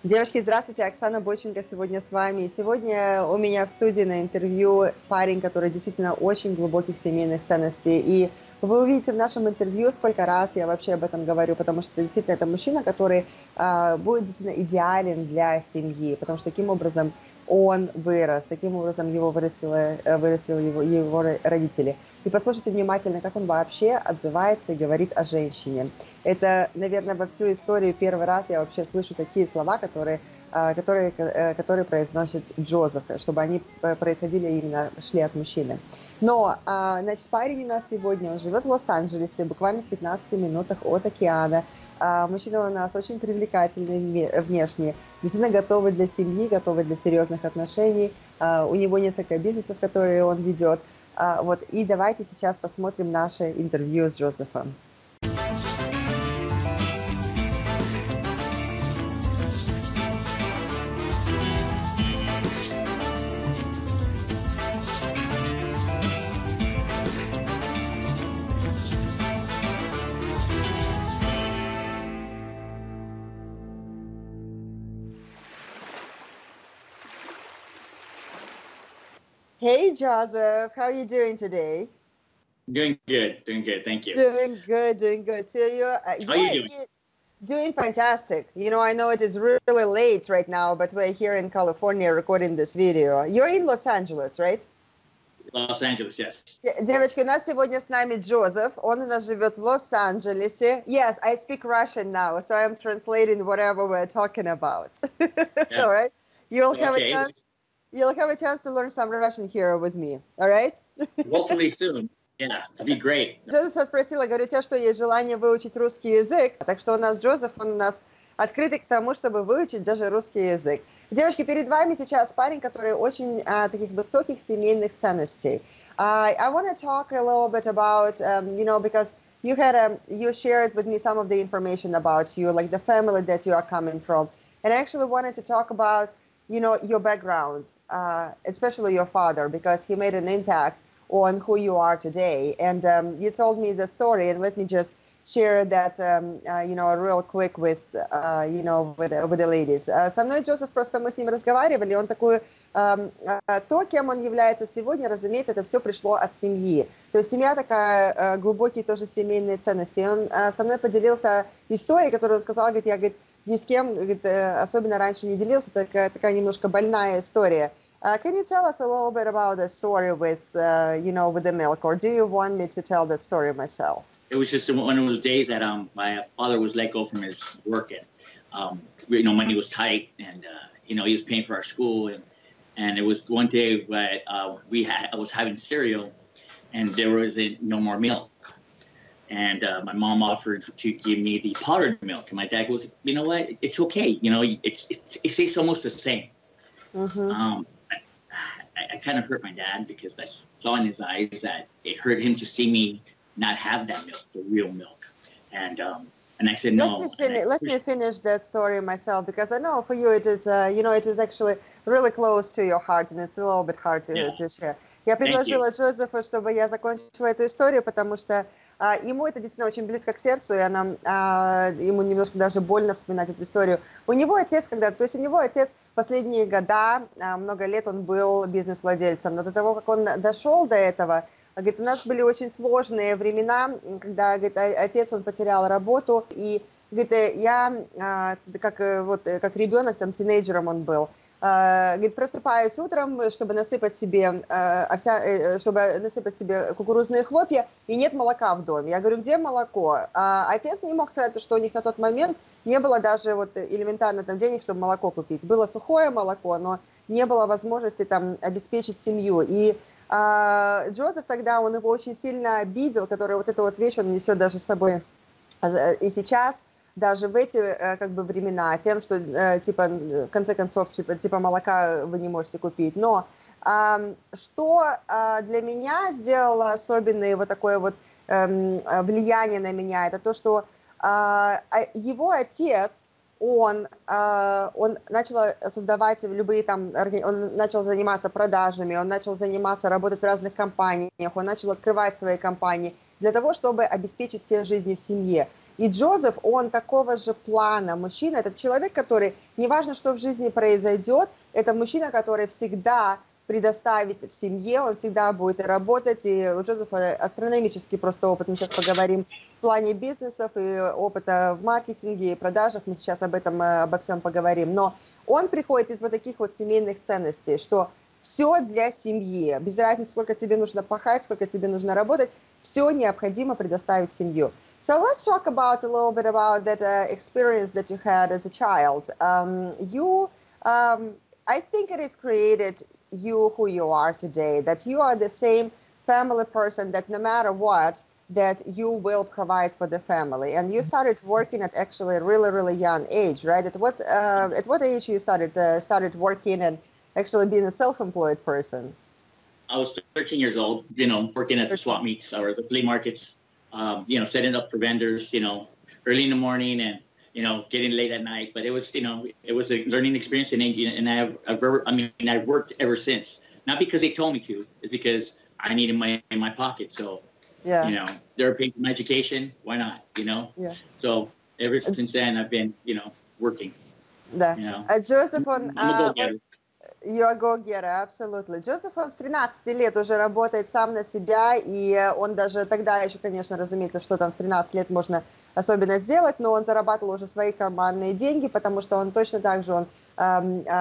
Девушки, здравствуйте, Оксана Боченко сегодня с вами. Сегодня у меня в студии на интервью парень, который действительно очень глубоких семейных ценностей. И вы увидите в нашем интервью, сколько раз я вообще об этом говорю, потому что действительно это мужчина, который будет действительно идеален для семьи, потому что таким образом он вырос, таким образом его вырастили его родители. И послушайте внимательно, как он вообще отзывается и говорит о женщине. Это, наверное, во всю историю первый раз я вообще слышу такие слова, которые произносит Джозеф, чтобы они происходили именно, шли от мужчины. Но, значит, парень у нас сегодня, он живет в Лос-Анджелесе, буквально в 15 минутах от океана. Мужчина у нас очень привлекательный внешне, действительно готовый для семьи, готовый для серьезных отношений. У него несколько бизнесов, которые он ведет. Вот, и давайте сейчас посмотрим наше интервью с Джозефом. Hey, Joseph, how are you doing today? Doing good, thank you. Doing good. So How are you doing? Doing fantastic. You know, I know it is really late right now, but we're here in California recording this video. You're in Los Angeles, right? Los Angeles, yes. Девочки, у нас сегодня с нами Джозеф. Он у нас живет в Лос-Анджелесе. Yes, I speak Russian now, so I'm translating whatever we're talking about. Yeah. All right? You'll have Okay. a chance to learn some Russian here with me. All right? Hopefully soon. Yeah, it'd be great. Джозефа спросила, говорю, у тебя что, есть желание выучить русский язык? Так что у нас Джозеф, он у нас открытый к тому, чтобы выучить даже русский язык. Девушки, перед вами сейчас парень, который очень таких высоких семейных ценностей. I want to talk a little bit about, because you shared with me some of the information about you, like the family that you are coming from. And I actually wanted to talk about, your background, especially your father, because he made an impact on who you are today. And you told me the story, and let me just share that, real quick with the ladies. Со мной Джозеф, просто мы с ним разговаривали, он такой, то, кем он является сегодня, разумеется, это все пришло от семьи. То есть семья такая, глубокие тоже семейные ценности. И он со мной поделился историей, которую он сказал, говорит, я, говорит, ни с кем, говорит, особенно раньше не делился, такая немножко больная история. Can you tell us a little bit about the story with the milk, or do you want me to tell that story myself? It was just one of those days that my father was let go from his work, and money was tight, and he was paying for our school, and it was one day that I was having cereal, and there was no more milk, and my mom offered to give me the powdered milk, and my dad goes, you know what, it's okay, it tastes almost the same. Mm-hmm. I kind of hurt my dad because I saw in his eyes that it hurt him to see me not have that milk, the real milk. And I said, no. Let me finish that story myself, because I know for you it is, it is actually really close to your heart, and it's a little bit hard to share. Я предложила Джозефу, чтобы я закончила эту историю, потому что ему это действительно очень близко к сердцу, и ему немножко даже больно вспоминать эту историю. У него отец последние года, много лет он был бизнес-владельцем, но до того, как он дошел до этого, говорит, у нас были очень сложные времена, когда, говорит, отец, он потерял работу, и, говорит, я, как ребенок, там, тинейджером он был, говорит, просыпаюсь утром, чтобы насыпать себе кукурузные хлопья, и нет молока в доме. Я говорю, где молоко? Отец не мог сказать, что у них на тот момент не было даже элементарно там денег, чтобы молоко купить. Было сухое молоко, но не было возможности там обеспечить семью. И Джозеф тогда, он его очень сильно обидел, который эту вещь он несет даже с собой и сейчас, даже в эти времена, тем, что в конце концов молока вы не можете купить. Но что для меня сделало особенное такое влияние на меня, это то, что его отец, он начал создавать любые он начал заниматься продажами, он начал работать в разных компаниях, он начал открывать свои компании для того, чтобы обеспечить все жизни в семье. И Джозеф, он такого же плана мужчина. Это человек, который, неважно, что в жизни произойдет, это мужчина, который всегда предоставит в семье, он всегда будет работать. И у Джозефа астрономический просто опыт. Мы сейчас поговорим в плане бизнесов и опыта в маркетинге и продажах. Мы сейчас об этом, обо всем поговорим. Но он приходит из вот таких вот семейных ценностей, что все для семьи. Без разницы, сколько тебе нужно пахать, сколько тебе нужно работать, все необходимо предоставить семью. So let's talk about a little bit about that experience that you had as a child. I think it has created you who you are today, that you are the same family person that no matter what, that you will provide for the family. And you started working at actually a really, really young age, right? At what age you started working and actually being a self-employed person? I was 13 years old, working at the swap meets or the flea markets, setting up for vendors, early in the morning and, getting late at night. But it was, it was a learning experience, and I've worked ever since. Not because they told me to, it's because I needed money in my pocket. So, they're paying for my education. Why not? Yeah. So ever since then, I've been, working. Да. Джозеф, он... I'm a go-getter. You're a go-getter, absolutely. Джозеф, он с 13 лет уже работает сам на себя, и он даже тогда еще, конечно, разумеется, что там в 13 лет можно особенно сделать, но он зарабатывал уже свои карманные деньги, потому что он точно так же, он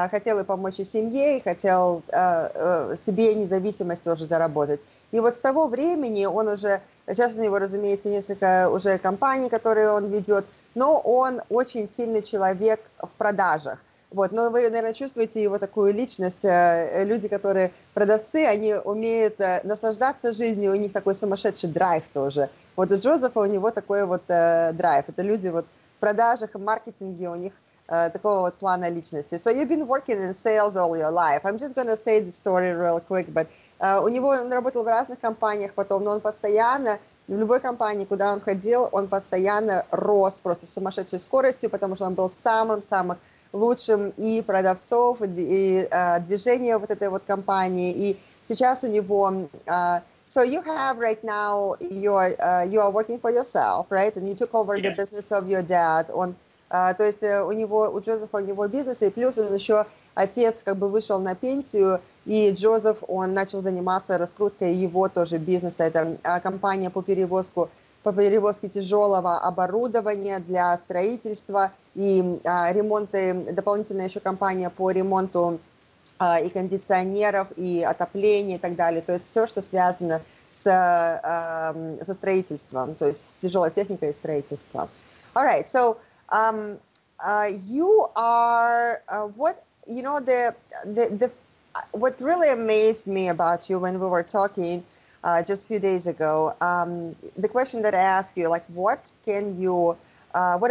хотел и помочь и семье, и хотел себе независимость тоже заработать. И вот с того времени он уже, сейчас у него, разумеется, несколько уже компаний, которые он ведет, но он очень сильный человек в продажах. Вот, но вы, наверное, чувствуете его такую личность. Люди, которые продавцы, они умеют наслаждаться жизнью, у них такой сумасшедший драйв тоже. Вот у Джозефа у него такой вот драйв. Это люди вот в продажах и маркетинге, у них такого вот плана личности. So you've been working in sales all your life. I'm just going to say the story real quick, but у него, он работал в разных компаниях потом, но он постоянно, в любой компании, куда он ходил, он постоянно рос просто с сумасшедшей скоростью, потому что он был самым-самым лучшим и продавцов, и движения вот этой вот компании. И сейчас у него... So you have right now, you are working for yourself, right? And you took over the business of your dad. То есть у Джозефа, у него бизнес, и плюс он еще отец как бы вышел на пенсию, и Джозеф, он начал заниматься раскруткой его тоже бизнеса. Это компания по перевозке тяжелого оборудования для строительства и ремонты, дополнительная еще компания по ремонту и кондиционеров, и отопления и так далее. То есть все, что связано со строительством, то есть с тяжелой техникой и строительством. All right, so you are what really amazed me about you when we were talking just a few days ago, the question that I asked you, like, what a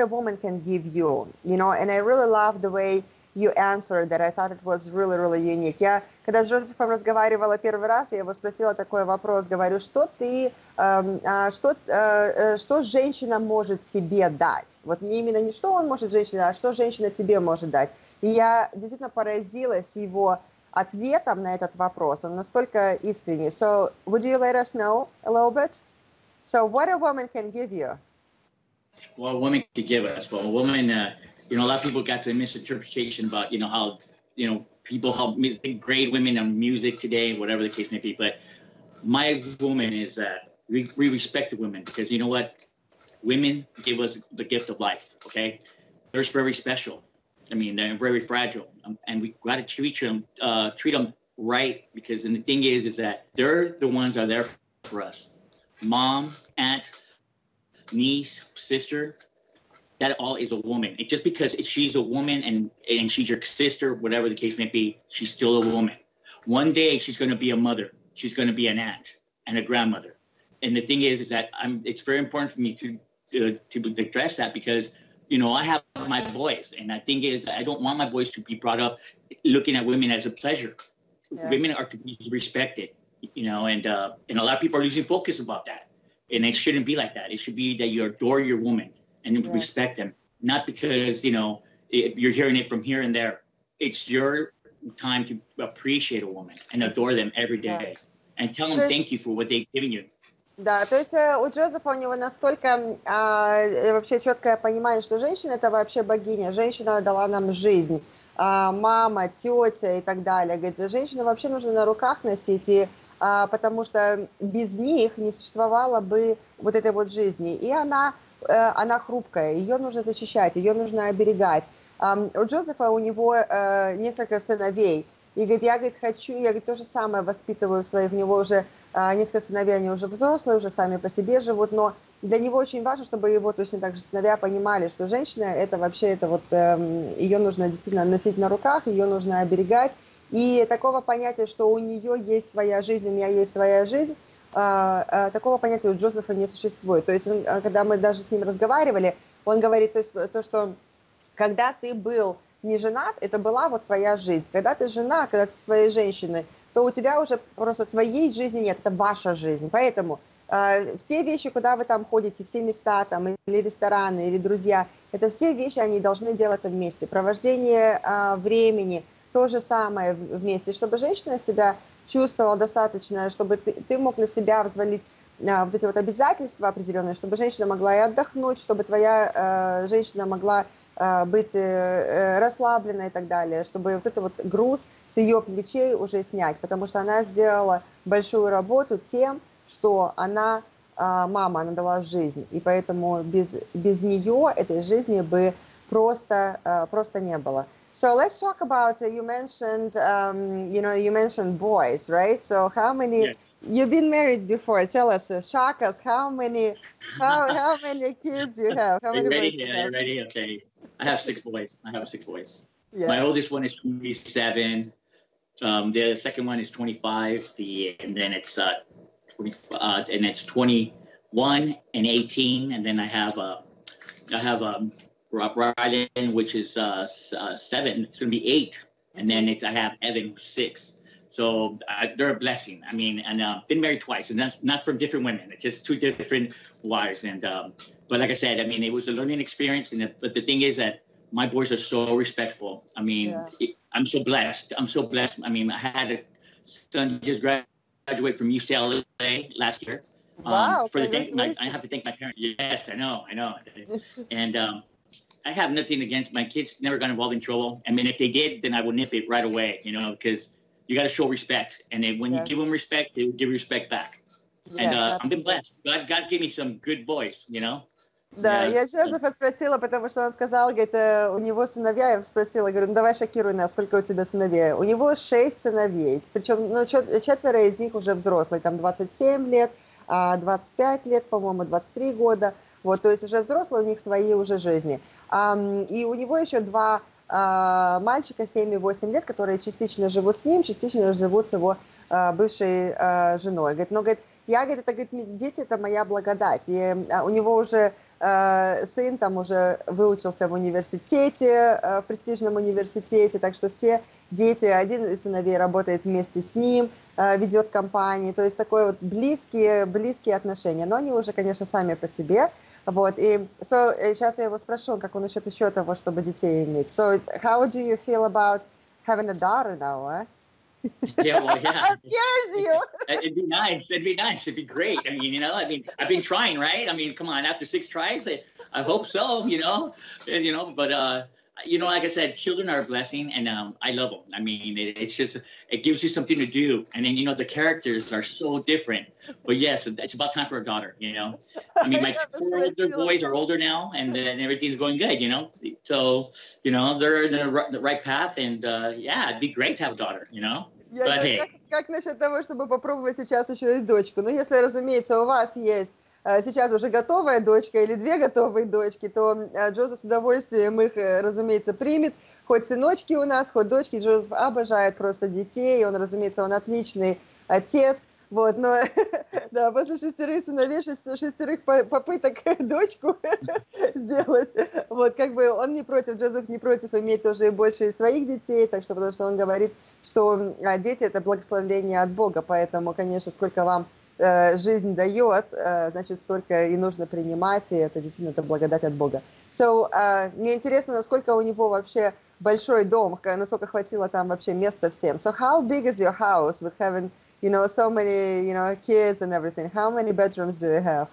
woman can give you, and I really love the way you answered that. I thought it was really, really unique. Я, когда с Джозефом разговаривала первый раз, я его спросила такой вопрос, говорю, что женщина может тебе дать? Вот не именно не что он может женщине дать, а что женщина тебе может дать. И я действительно поразилась его ответом на этот вопрос. Он настолько искренний. So, would you let us know a little bit? So, what a woman can give you? Well, a woman could give us. Well, a woman, a lot of people got the misinterpretation about, how, people grade women on music today, whatever the case may be. But my woman is that we respect the women because you know what? Women give us the gift of life, okay? They're very special. I mean, they're very fragile, and we got to treat them right because, and the thing is that they're the ones that are there for us. Mom, aunt, niece, sister, that all is a woman. Just because she's a woman and she's your sister, whatever the case may be, she's still a woman. One day she's going to be a mother. She's going to be an aunt and a grandmother. And the thing is that it's very important for me to address that because, I have my boys, and the thing is, I don't want my boys to be brought up looking at women as a pleasure. Yeah. Women are to be respected, and a lot of people are losing focus about that. And it shouldn't be like that. It should be that you adore your woman and respect them, not because, you're hearing it from here and there. It's your time to appreciate a woman and adore them every day and tell them thank you for what they've given you. Да, то есть у Джозефа у него настолько вообще четкое понимание, что женщина это вообще богиня, женщина дала нам жизнь, мама, тетя и так далее. Говорит, женщину вообще нужно на руках носить, потому что без них не существовало бы вот этой вот жизни. И она хрупкая, ее нужно защищать, ее нужно оберегать. У Джозефа у него несколько сыновей. И говорит, я говорит, хочу, я говорит, то же самое воспитываю своих, у него уже несколько сыновей, они уже взрослые, уже сами по себе живут, но для него очень важно, чтобы его точно так же сыновья понимали, что женщина это вообще, это вот ее нужно действительно носить на руках, ее нужно оберегать. И такого понятия, что у нее есть своя жизнь, у меня есть своя жизнь, такого понятия у Джозефа не существует. То есть, когда мы даже с ним разговаривали, он говорит, то, что когда ты был не женат, это была вот твоя жизнь. Когда ты жена, когда ты со своей женщиной, то у тебя уже просто своей жизни нет, это ваша жизнь. Поэтому все вещи, куда вы там ходите, все места там, или рестораны, или друзья, это все вещи, они должны делаться вместе. Провождение времени, то же самое вместе, чтобы женщина себя чувствовала достаточно, чтобы ты мог на себя взвалить вот эти вот обязательства определенные, чтобы женщина могла и отдохнуть, чтобы твоя женщина могла быть расслабленной и так далее, чтобы вот этот вот груз с ее плечей уже снять, потому что она сделала большую работу тем, что она мама, она дала жизнь, и поэтому без нее этой жизни бы просто не было. So let's talk about, you mentioned, you mentioned boys, right? So how many, Yes. you've been married before, tell us, shock us, how many kids you have? How Are many you ready? boys you Yeah, have? you ready? Okay. I have 6 boys. Yeah. My oldest one is 27. The second one is 25. And then it's 21 and 18. And then I have Rylan, which is 7. It's gonna be 8. And then I have Evan, who's 6. So they're a blessing. I mean, and been married twice, and that's not from different women. It's just 2 different wives. And but like I said, I mean, it was a learning experience. But the thing is that my boys are so respectful. I mean, I'm so blessed. I mean, I had a son just graduate from UCLA last year. Wow, For congratulations. I have to thank my parents. Yes, I know. And I have nothing against my kids. Never got involved in trouble. I mean, if they did, then I would nip it right away. Because you got to show respect, and then when you give them respect, they will give respect back. And I've been blessed. God gave me some good boys. Да, я Джозефа спросила, потому что он сказал, говорит, у него сыновья, я спросила, говорю, ну давай шокируй нас, сколько у тебя сыновей? У него 6 сыновей, причем 4 из них уже взрослые, там 27 лет, 25 лет, по-моему, 23 года, вот, то есть уже взрослые, у них свои уже жизни. И у него еще 2 мальчика, 7 и 8 лет, которые частично живут с ним, частично живут с его бывшей женой. Говорит, но, говорит, дети, это моя благодать. И у него уже сын там уже выучился в университете, в престижном университете, так что все дети, один из сыновей работает вместе с ним, ведет компании, то есть такое вот близкие отношения, но они уже, конечно, сами по себе. Вот, и сейчас я его спрошу, как он насчет еще того, чтобы детей иметь. So, how do you feel about having a daughter now, huh? Yeah, well, yeah. Scares you. It'd be nice. It'd be great. I mean, I've been trying, right? I mean, come on, after 6 tries, I hope so, but like I said, children are a blessing, and I love them. I mean, it gives you something to do, and then the characters are so different. But yes, it's about time for a daughter. I mean, my 4 older boys are older now, and then everything's going good. So they're in the right path, and it'd be great to have a daughter. Как насчет того, чтобы попробовать сейчас еще и дочку? Ну, если, разумеется, у вас есть сейчас уже готовая дочка или 2 готовые дочки, то Джозеф с удовольствием их, разумеется, примет. Хоть сыночки у нас, хоть дочки. Джозеф обожает просто детей. Он, разумеется, он отличный отец. Вот, но да, после 6 сыновей, 6 попыток дочку сделать, вот, как бы он не против, Джозеф не против иметь тоже и больше своих детей, так что, потому что он говорит, что дети – это благословение от Бога, поэтому, конечно, сколько вам жизнь дает, значит, столько и нужно принимать, и это действительно это благодать от Бога. So, мне интересно, насколько у него вообще большой дом, насколько хватило там вообще места всем. So, how big is your house with having so many, kids and everything. How many bedrooms do you have?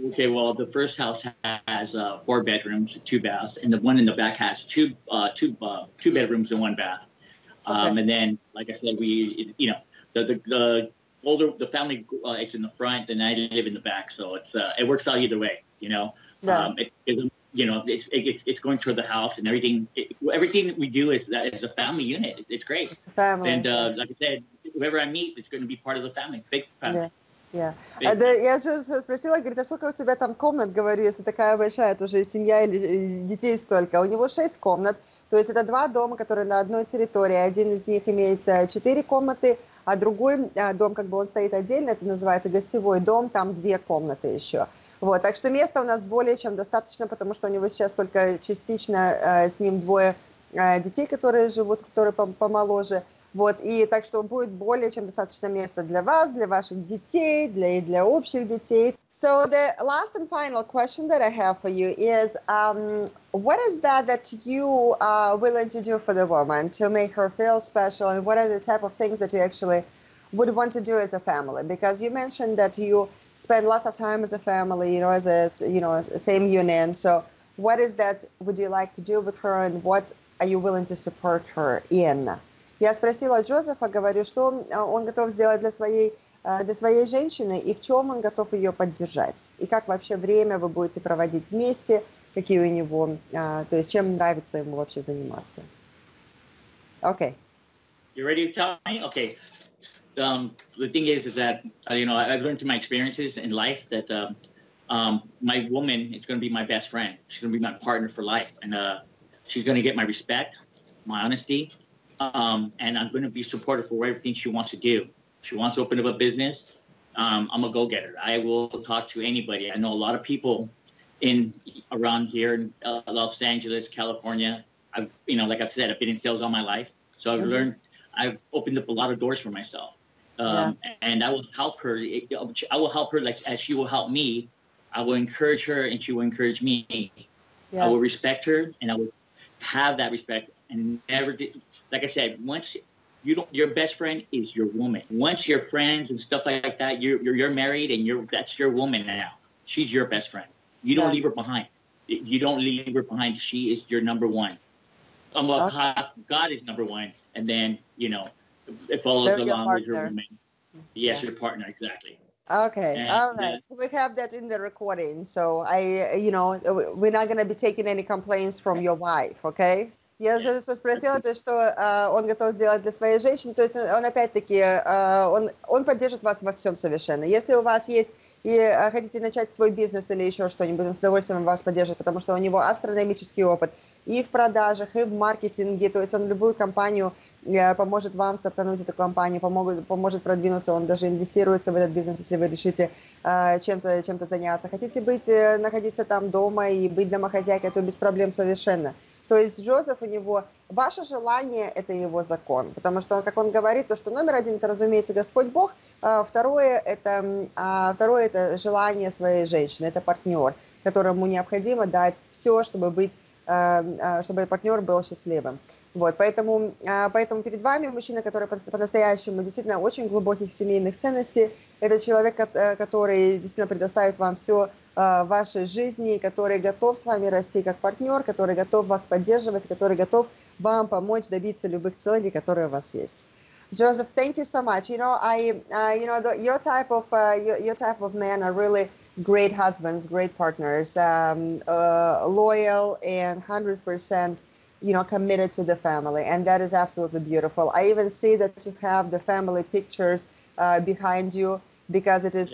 Okay, well, the first house has 4 bedrooms, 2 baths, and the one in the back has two bedrooms and 1 bath. Okay. And then, like I said, the family is in the front, and I live in the back, so it works out either way. Yeah. It's going toward the house, and everything we do is a family unit. It's great. It's a family. And like I said, whoever I meet, it's going to be part of the family, big family. Yeah. Я же спросила, говорит, а сколько у тебя там комнат, говорю, если такая большая тоже семья или детей столько. У него 6 комнат, то есть это 2 дома, которые на одной территории. Один из них имеет 4 комнаты, а другой дом, как бы он стоит отдельно, это называется гостевой дом, там 2 комнаты еще. Вот, так что места у нас более чем достаточно, потому что у него сейчас только частично с ним 2 детей, которые живут, которые помоложе. Вот, и так что будет более чем достаточно места для вас, для ваших детей, для общих детей. So the last and final question that I have for you is, what is that you are willing to do for the woman to make her feel special, and what are the type of things that you actually would want to do as a family? Because you mentioned that you spend lots of time as a family, as a same union. So what is that would you like to do with her, and what are you willing to support her in? Я спросила Джозефа, говорю, что он готов сделать для своей женщины и в чем он готов ее поддержать. И как вообще время вы будете проводить вместе, какие у него, то есть чем нравится ему вообще заниматься. Okay. You ready to tell me? Okay. The thing is that, I've learned through my experiences in life that my woman is going to be my best friend. She's going to be my partner for life. And she's going to get my respect, my honesty. And I'm going to be supportive for everything she wants to do. If she wants to open up a business, I'm a go-getter. I will talk to anybody. I know a lot of people around here in Los Angeles, California. Like I've said, I've been in sales all my life. So I've opened up a lot of doors for myself. And I will help her. I will help her like as she will help me. I will encourage her and she will encourage me. Yes. I will respect her and I will have that respect and never like I said, once your best friend is your woman. Once you're friends and stuff like that, you're married and that's your woman now. She's your best friend. You don't leave her behind. You don't leave her behind. She is your number one. God is number one, and then it follows along with your woman. Yes, your partner, exactly. Okay, and, all right. So we have that in the recording. So we're not going to be taking any complaints from your wife, okay? Я же спросила, что он готов сделать для своей женщины, то есть он опять-таки, он поддержит вас во всем совершенно. Если у вас есть и хотите начать свой бизнес или еще что-нибудь, он с удовольствием вас поддержит, потому что у него астрономический опыт и в продажах, и в маркетинге, то есть он любую компанию поможет вам стартануть эту компанию, поможет продвинуться, он даже инвестируется в этот бизнес, если вы решите чем-то заняться. Хотите находиться там дома и быть домохозяйкой, то без проблем совершенно. То есть Джозеф у него, ваше желание – это его закон, потому что, как он говорит, то, что номер 1 – это, разумеется, Господь Бог, второе – это желание своей женщины, это партнер, которому необходимо дать все, чтобы партнер был счастливым. Вот, поэтому перед вами мужчина, который по-настоящему действительно очень глубоких семейных ценностей, это человек, который действительно предоставит вам все в вашей жизни, который готов с вами расти как партнер, который готов вас поддерживать, который готов вам помочь добиться любых целей, которые у вас есть. Joseph, thank you so much. Your type of men are really great husbands, great partners, loyal and 100%. Committed to the family, and that is absolutely beautiful. I even see that you have the family pictures behind you, because it is,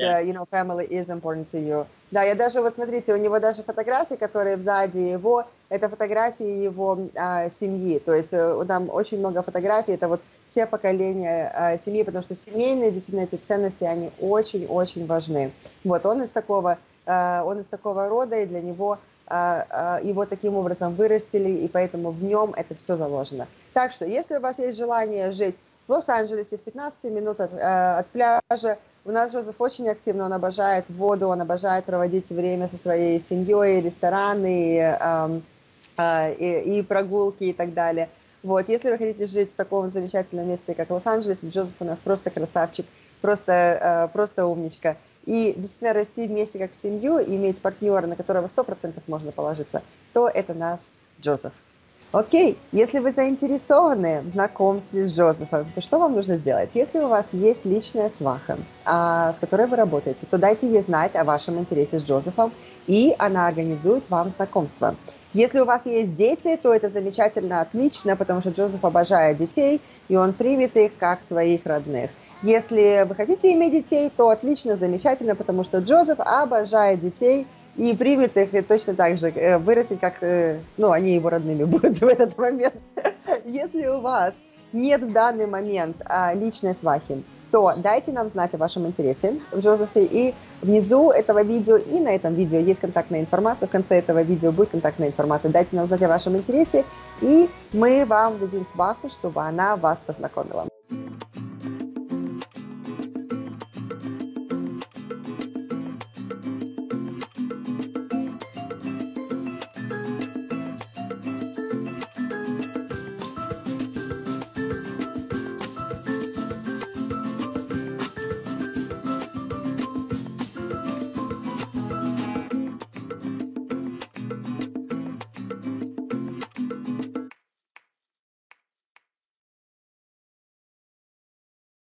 family is important to you. Да, я даже, вот смотрите, у него даже фотографии, которые сзади его, это фотографии его семьи, то есть там очень много фотографий, это вот все поколения семьи, потому что семейные, действительно, эти ценности, они очень-очень важны. Вот, он из такого рода, и для него его таким образом вырастили, и поэтому в нем это все заложено. Так что, если у вас есть желание жить в Лос-Анджелесе, в 15 минут от пляжа, у нас Джозеф очень активно, он обожает воду, он обожает проводить время со своей семьей, рестораны, и прогулки и так далее. Вот, если вы хотите жить в таком замечательном месте, как Лос-Анджелес, Джозеф у нас просто красавчик просто умничка. И действительно расти вместе как семью, и иметь партнера, на которого 100% можно положиться, то это наш Джозеф. Окей, если вы заинтересованы в знакомстве с Джозефом, то что вам нужно сделать? Если у вас есть личная сваха, с которой вы работаете, то дайте ей знать о вашем интересе с Джозефом, и она организует вам знакомство. Если у вас есть дети, то это замечательно, отлично, потому что Джозеф обожает детей, и он примет их как своих родных. Если вы хотите иметь детей, то отлично, замечательно, потому что Джозеф обожает детей и примет их, и точно так же вырастет, как они его родными будут в этот момент. Если у вас нет в данный момент личной свахи, то дайте нам знать о вашем интересе в Джозефе, и внизу этого видео и на этом видео есть контактная информация, в конце этого видео будет контактная информация. Дайте нам знать о вашем интересе, и мы вам дадим сваху, чтобы она вас познакомила.